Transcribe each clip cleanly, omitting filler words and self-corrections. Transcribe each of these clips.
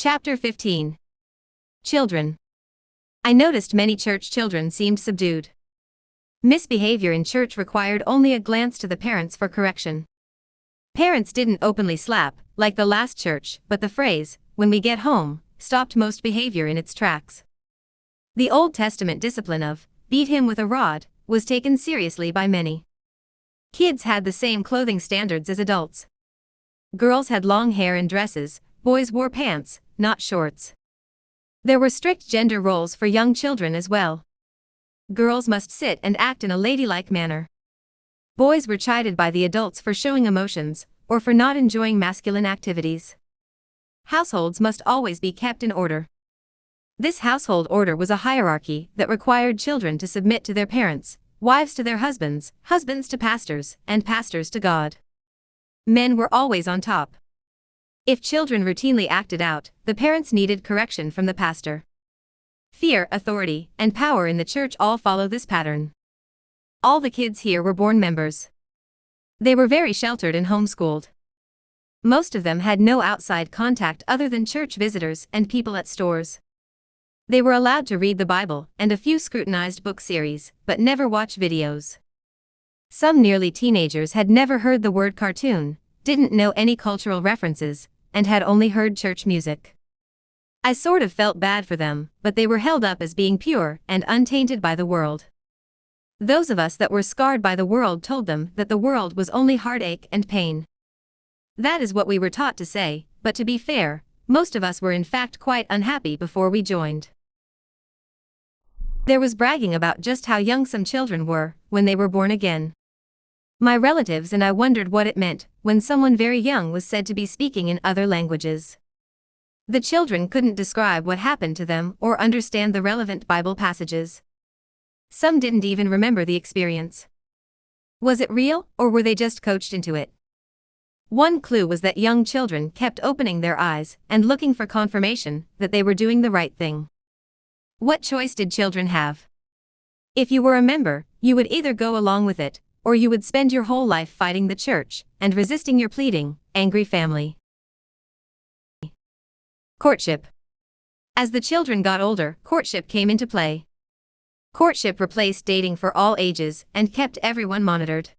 Chapter 15. Children. I noticed many church children seemed subdued. Misbehavior in church required only a glance to the parents for correction. Parents didn't openly slap, like the last church, but the phrase, "when we get home," stopped most behavior in its tracks. The Old Testament discipline of, "beat him with a rod," was taken seriously by many. Kids had the same clothing standards as adults. Girls had long hair and dresses, boys wore pants, not shorts. There were strict gender roles for young children as well. Girls must sit and act in a ladylike manner. Boys were chided by the adults for showing emotions, or for not enjoying masculine activities. Households must always be kept in order. This household order was a hierarchy that required children to submit to their parents, wives to their husbands, husbands to pastors, and pastors to God. Men were always on top. If children routinely acted out, the parents needed correction from the pastor. Fear, authority, and power in the church all follow this pattern. All the kids here were born members. They were very sheltered and homeschooled. Most of them had no outside contact other than church visitors and people at stores. They were allowed to read the Bible and a few scrutinized book series, but never watch videos. Some nearly teenagers had never heard the word cartoon, didn't know any cultural references, and had only heard church music. I sort of felt bad for them, but they were held up as being pure and untainted by the world. Those of us that were scarred by the world told them that the world was only heartache and pain. That is what we were taught to say, but to be fair, most of us were in fact quite unhappy before we joined. There was bragging about just how young some children were when they were born again. My relatives and I wondered what it meant when someone very young was said to be speaking in other languages. The children couldn't describe what happened to them or understand the relevant Bible passages. Some didn't even remember the experience. Was it real, or were they just coached into it? One clue was that young children kept opening their eyes and looking for confirmation that they were doing the right thing. What choice did children have? If you were a member, you would either go along with it, or you would spend your whole life fighting the church and resisting your pleading, angry family. Courtship. As the children got older, courtship came into play. Courtship replaced dating for all ages and kept everyone monitored.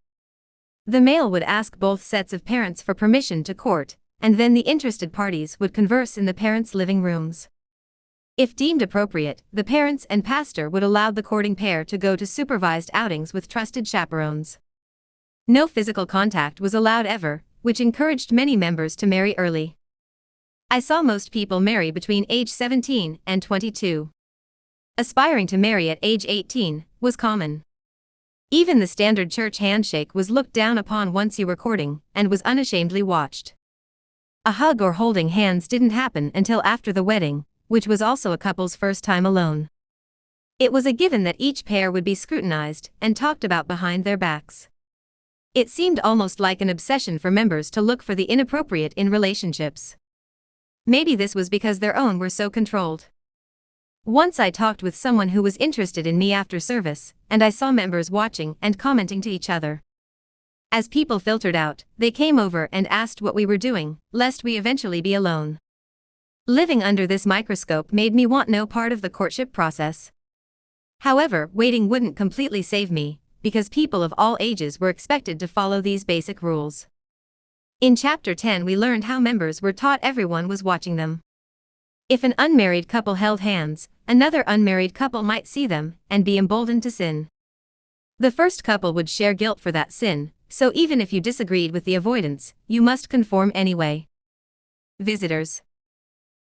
The male would ask both sets of parents for permission to court, and then the interested parties would converse in the parents' living rooms. If deemed appropriate, the parents and pastor would allow the courting pair to go to supervised outings with trusted chaperones. No physical contact was allowed ever, which encouraged many members to marry early. I saw most people marry between age 17 and 22. Aspiring to marry at age 18 was common. Even the standard church handshake was looked down upon once you were courting, and was unashamedly watched. A hug or holding hands didn't happen until after the wedding, which was also a couple's first time alone. It was a given that each pair would be scrutinized and talked about behind their backs. It seemed almost like an obsession for members to look for the inappropriate in relationships. Maybe this was because their own were so controlled. Once I talked with someone who was interested in me after service, and I saw members watching and commenting to each other. As people filtered out, they came over and asked what we were doing, lest we eventually be alone. Living under this microscope made me want no part of the courtship process. However, waiting wouldn't completely save me, because people of all ages were expected to follow these basic rules. In Chapter 10 we learned how members were taught everyone was watching them. If an unmarried couple held hands, another unmarried couple might see them and be emboldened to sin. The first couple would share guilt for that sin, so even if you disagreed with the avoidance, you must conform anyway. Visitors.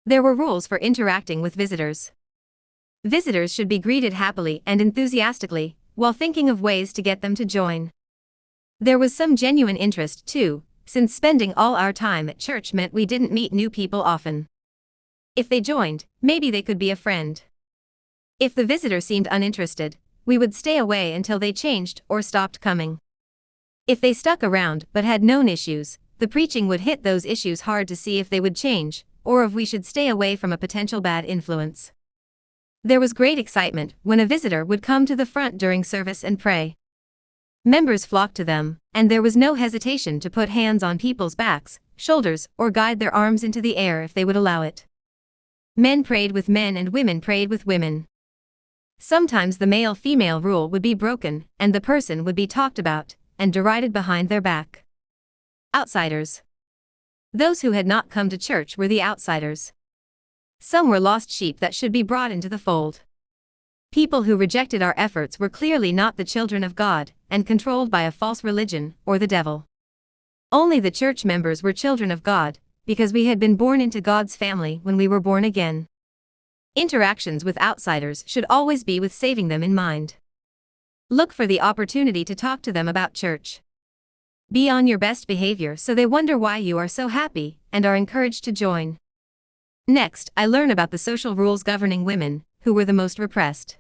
There were rules for interacting with visitors. Visitors should be greeted happily and enthusiastically, while thinking of ways to get them to join. There was some genuine interest too, since spending all our time at church meant we didn't meet new people often. If they joined, maybe they could be a friend. If the visitor seemed uninterested, we would stay away until they changed or stopped coming. If they stuck around but had known issues, the preaching would hit those issues hard to see if they would change, or if we should stay away from a potential bad influence. There was great excitement when a visitor would come to the front during service and pray. Members flocked to them, and there was no hesitation to put hands on people's backs, shoulders, or guide their arms into the air if they would allow it. Men prayed with men and women prayed with women. Sometimes the male-female rule would be broken, and the person would be talked about and derided behind their back. Outsiders. Those who had not come to church were the outsiders. Some were lost sheep that should be brought into the fold. People who rejected our efforts were clearly not the children of God and controlled by a false religion or the devil. Only the church members were children of God, because we had been born into God's family when we were born again. Interactions with outsiders should always be with saving them in mind. Look for the opportunity to talk to them about church. Be on your best behavior so they wonder why you are so happy and are encouraged to join. Next, I learn about the social rules governing women, who were the most repressed.